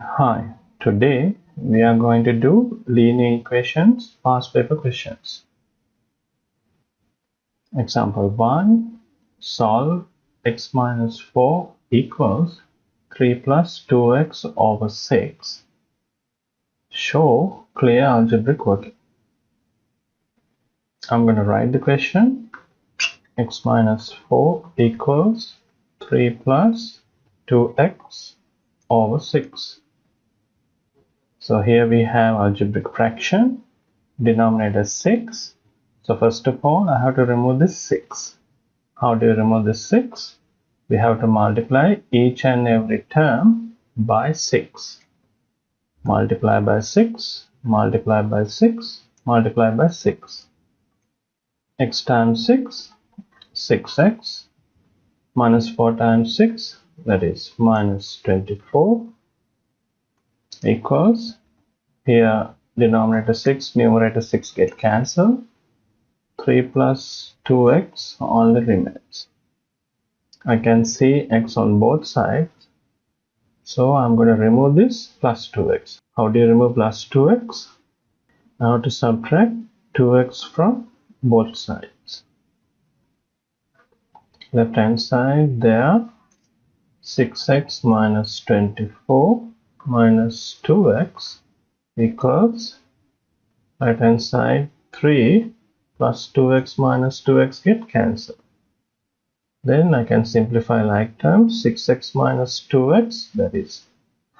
Hi, today we are going to do linear equations past paper questions. Example 1. Solve x minus 4 equals 3 plus 2x over 6. Show clear algebraic working. I'm going to write the question. X minus 4 equals 3 plus 2x over 6. So here we have algebraic fraction, denominator 6. So first of all, I have to remove this 6. How do you remove this 6? We have to multiply each and every term by 6. Multiply by 6, multiply by 6, multiply by 6. X times 6, 6x, minus 4 times 6, that is minus 24, equals, here denominator 6, numerator 6 get cancelled. 3 plus 2x only remains. I can see x on both sides, so I'm going to remove this plus 2x. How do you remove plus 2x? I have to subtract 2x from both sides. Left hand side there, 6x minus 24 minus 2x equals, right hand side 3 plus 2x minus 2x get cancelled. Then I can simplify like terms. 6x minus 2x, that is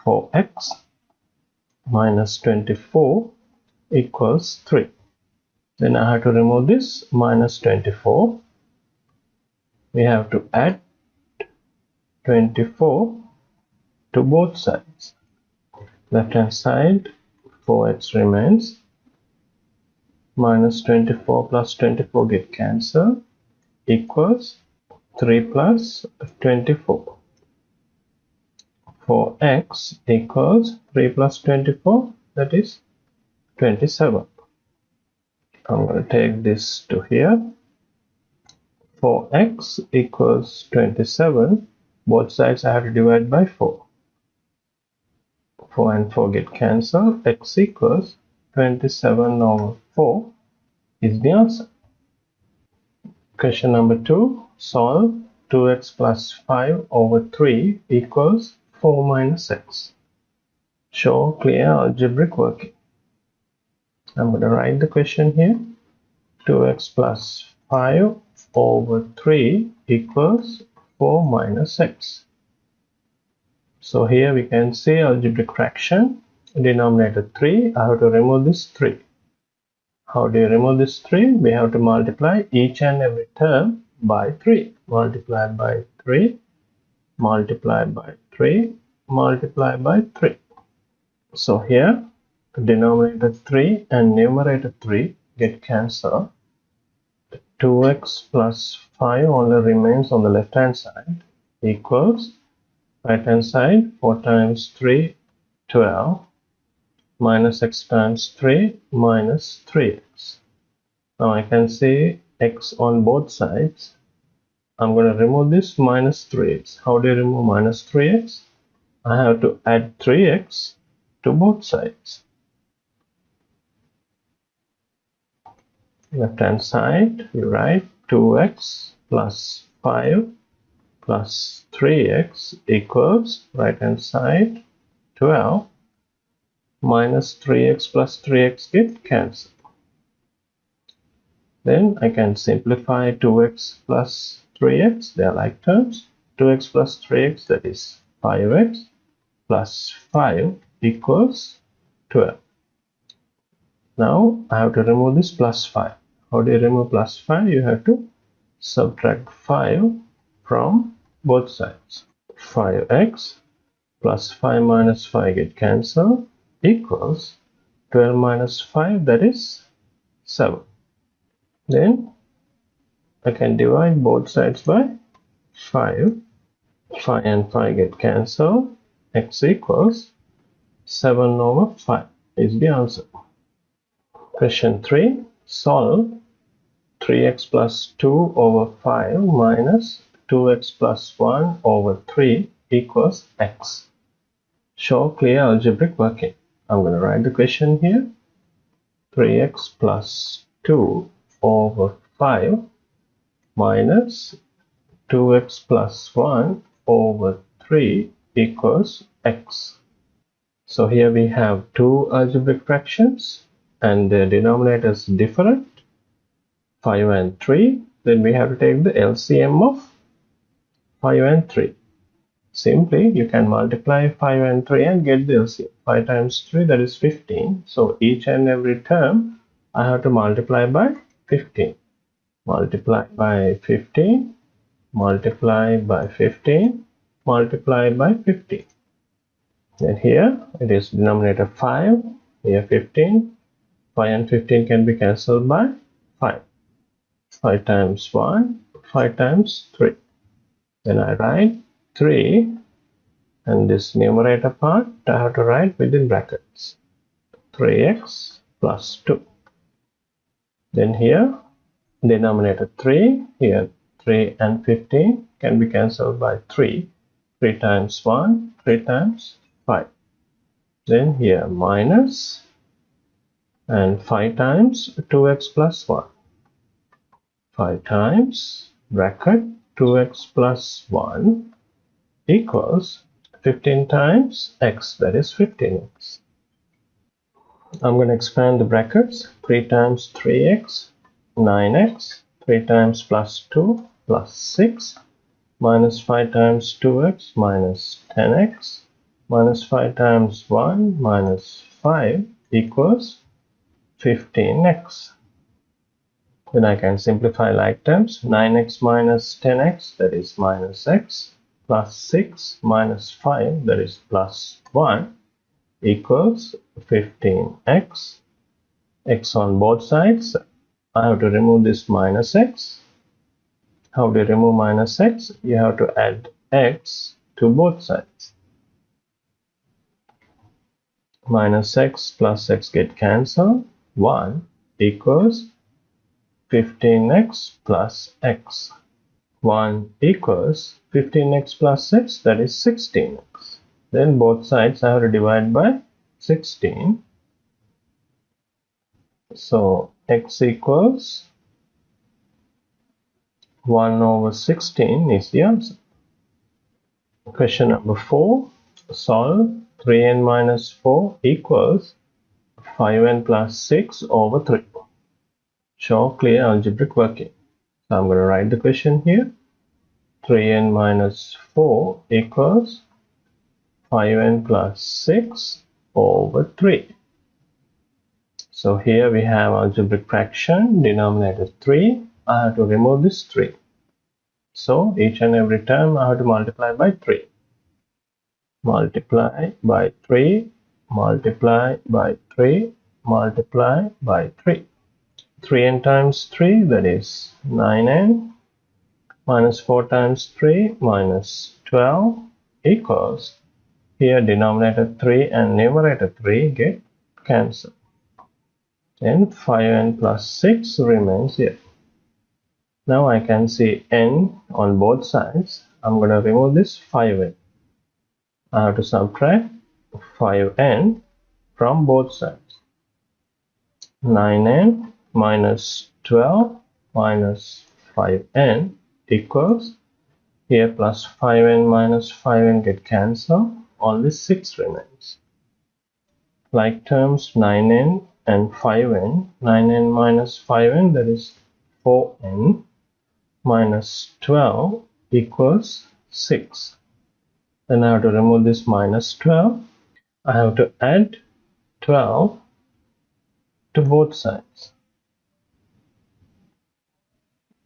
4x, minus 24 equals 3. Then I have to remove this minus 24. We have to add 24 to both sides. Left hand side 4x remains. Minus 24 plus 24 get cancelled, equals 3 plus 24. 4x equals 3 plus 24, that is 27. I'm going to take this to here. 4x equals 27. Both sides I have to divide by 4. 4 and 4 get cancelled. X equals 27 over 4 is the answer. Question number 2. Solve 2x plus 5 over 3 equals 4 minus x. Show clear algebraic working. I'm going to write the question here. 2x plus 5 over 3 equals 4 minus x. So here we can see algebraic fraction, denominator 3. I have to remove this 3. How do you remove this 3? We have to multiply each and every term by 3. Multiply by 3, multiply by 3, multiply by 3. So here denominator 3 and numerator 3 get cancelled. 2x plus 5 only remains on the left hand side, equals, right hand side 4 times 3, 12, minus x times 3 minus 3x. Now I can see x on both sides. I'm going to remove this minus 3x. How do you remove minus 3x? I have to add 3x to both sides. Left hand side, you write 2x plus 5 plus 3x equals, right hand side 12, minus 3x plus 3x get cancelled. Then I can simplify 2x plus 3x, they are like terms. 2x plus 3x, that is 5x, plus 5 equals 12. Now I have to remove this plus 5. How do you remove plus 5? You have to subtract 5 from both sides. 5x plus 5 minus 5 get cancelled, equals 12 minus 5, that is 7. Then I can divide both sides by 5. 5 and 5 get cancelled. X equals 7 over 5 is the answer. Question 3. Solve 3x plus 2 over 5 minus 2x plus 1 over 3 equals x. Show clear algebraic working. I'm going to write the question here. 3x plus 2 over 5 minus 2x plus 1 over 3 equals x. So here we have two algebraic fractions and their denominators different, 5 and 3. Then we have to take the LCM of 5 and 3. Simply, you can multiply 5 and 3 and get the LCM. 5 times 3, that is 15. So each and every term, I have to multiply by 15. Multiply by 15, multiply by 15, multiply by 15. Then here, it is denominator 5, here 15. 5 and 15 can be cancelled by 5. 5 times 1, 5 times 3. Then I write 3, and this numerator part I have to write within brackets, 3x plus 2. Then here denominator 3, here 3 and 15 can be cancelled by 3. 3 times 1, 3 times 5. Then here minus and 5 times 2x plus 1. 5 times bracket 2x plus 1 equals 15 times x, that is 15x. I'm going to expand the brackets. 3 times 3x, 9x, 3 times plus 2 plus 6, minus 5 times 2x minus 10x, minus 5 times 1 minus 5 equals 15x. Then I can simplify like terms. 9x minus 10x, that is minus x, plus 6 minus 5, that is plus 1, equals 15x. X on both sides. I have to remove this minus x. How do you remove minus x? You have to add x to both sides. Minus x plus x get cancelled. 1 equals 15x plus x. 1 equals 15x plus 6, that is 16x. Then both sides I have to divide by 16. So x equals 1 over 16 is the answer. Question number 4. Solve 3n minus 4 equals 5n plus 6 over 3. Show clear algebraic working. So I'm going to write the question here. 3n minus 4 equals 5n plus 6 over 3. So here we have algebraic fraction, denominator 3. I have to remove this 3. So each and every term I have to multiply by 3. Multiply by 3, multiply by 3, multiply by 3. 3n times 3, that is 9n, minus 4 times 3 minus 12 equals, here denominator 3 and numerator 3 get cancelled. Then 5n plus 6 remains here. Now I can see n on both sides. I'm going to remove this 5n. I have to subtract 5n from both sides. 9n minus 12 minus 5n equals, here plus 5n minus 5n get cancelled, only 6 remains. Like terms 9n and 5n, 9n minus 5n, that is 4n, minus 12 equals 6. Then I have to remove this minus 12. I have to add 12 to both sides.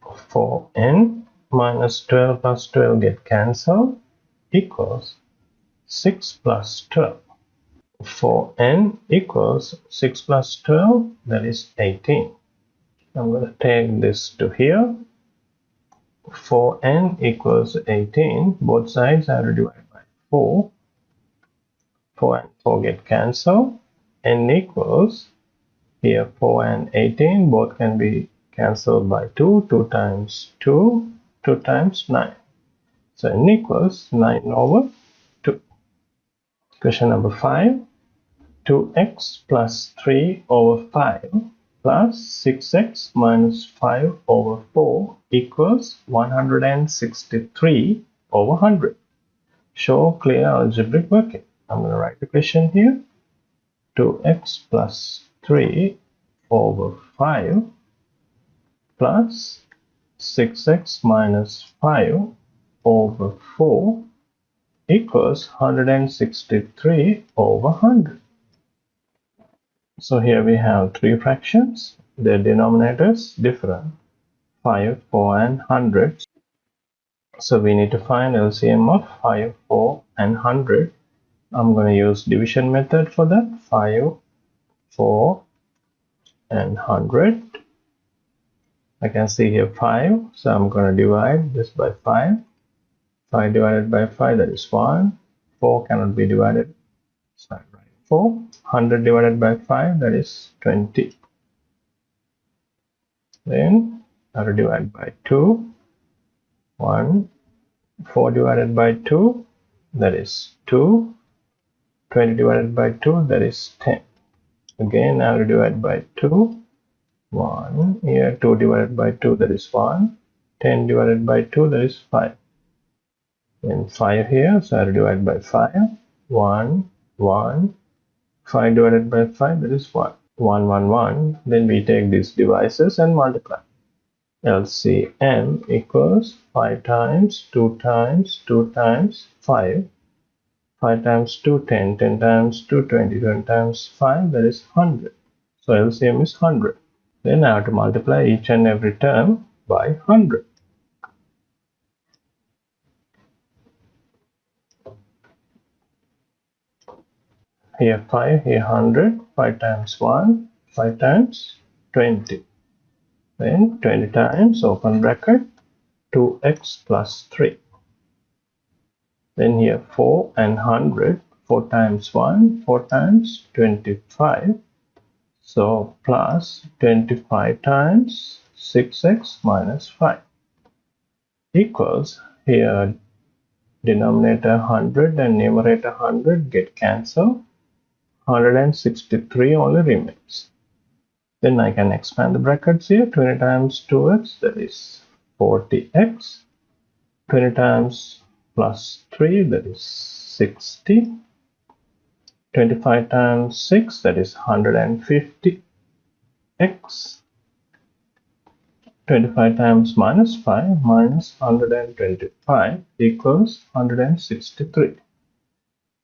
4n minus 12 plus 12 get cancelled equals 6 plus 12. 4n equals 6 plus 12, that is 18. I'm going to take this to here. 4n equals 18. Both sides I have to divide by 4. 4 and 4 get cancelled. N equals, here 4 and 18 both can be cancelled by 2. 2 times 2, 2 times 9. So n equals 9 over 2. Question number 5. 2x plus 3 over 5 plus 6x minus 5 over 4 equals 163 over 100. Show clear algebraic working. I'm going to write the question here. 2x plus 3 over 5 plus 6x minus 5 over 4 equals 163 over 100. So here we have three fractions. Their denominators different, 5, 4 and 100. So we need to find LCM of 5, 4 and 100. I'm going to use division method for that. 5, 4 and 100. I can see here 5, so I'm going to divide this by 5. 5 divided by 5, that is 1. 4 cannot be divided, so I write 4. 100 divided by 5, that is 20. Then I have to divide by 2. 1. 4 divided by 2, that is 2. 20 divided by 2, that is 10. Again I have to divide by 2. 1. Here 2 divided by 2, that is 1. 10 divided by 2, that is 5. Then 5 here, so I have to divide by 5. 1, 1. 5 divided by 5, that is 1. 1, 1, 1. Then we take these divisors and multiply. LCM equals 5 times 2 times 2 times 5. 5 times 2, 10. 10 times 2, 20. 20 times 5, that is 100. So LCM is 100. Then I have to multiply each and every term by 100. Here 5, here 100. 5 times 1, 5 times 20. Then 20 times, open bracket, 2x plus 3. Then here 4 and 100. 4 times 1, 4 times 25. So plus 25 times 6x minus 5 equals, here denominator 100 and numerator 100 get cancelled. 163 only remains. Then I can expand the brackets here. 20 times 2x, that is 40x. 20 times plus 3, that is 60. 25 times 6, that is 150x. 25 times minus 5 minus 125 equals 163.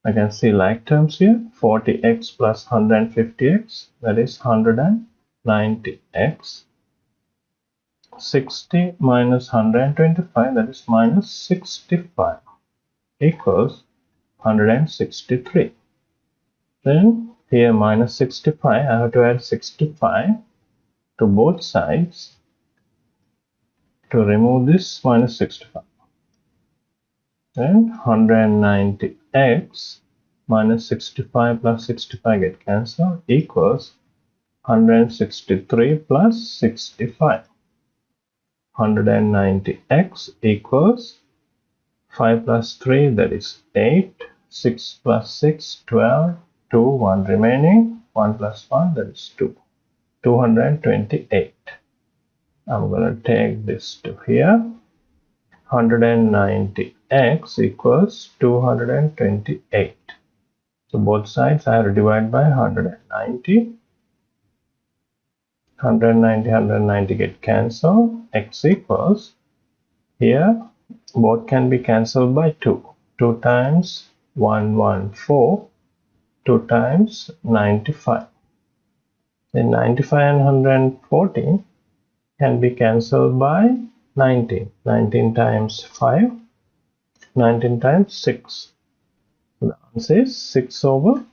I can see like terms here. 40x plus 150x, that is 190x. 60 minus 125, that is minus 65, equals 163. Then here minus 65, I have to add 65 to both sides to remove this minus 65. Then 190x minus 65 plus 65 get cancelled equals 163 plus 65. 190x equals 5 plus 3, that is 8. 6 plus 6, 12. 2, 1 remaining. 1 plus 1, that is 2. 228. I'm going to take this to here. 190x equals 228. So both sides I have to divide by 190. 190 get cancelled. X equals, here both can be cancelled by 2. 2 times 114. 2 times 95. Then 95 and 114 can be cancelled by 19. 19 times 5. 19 times 6. The answer is 6 over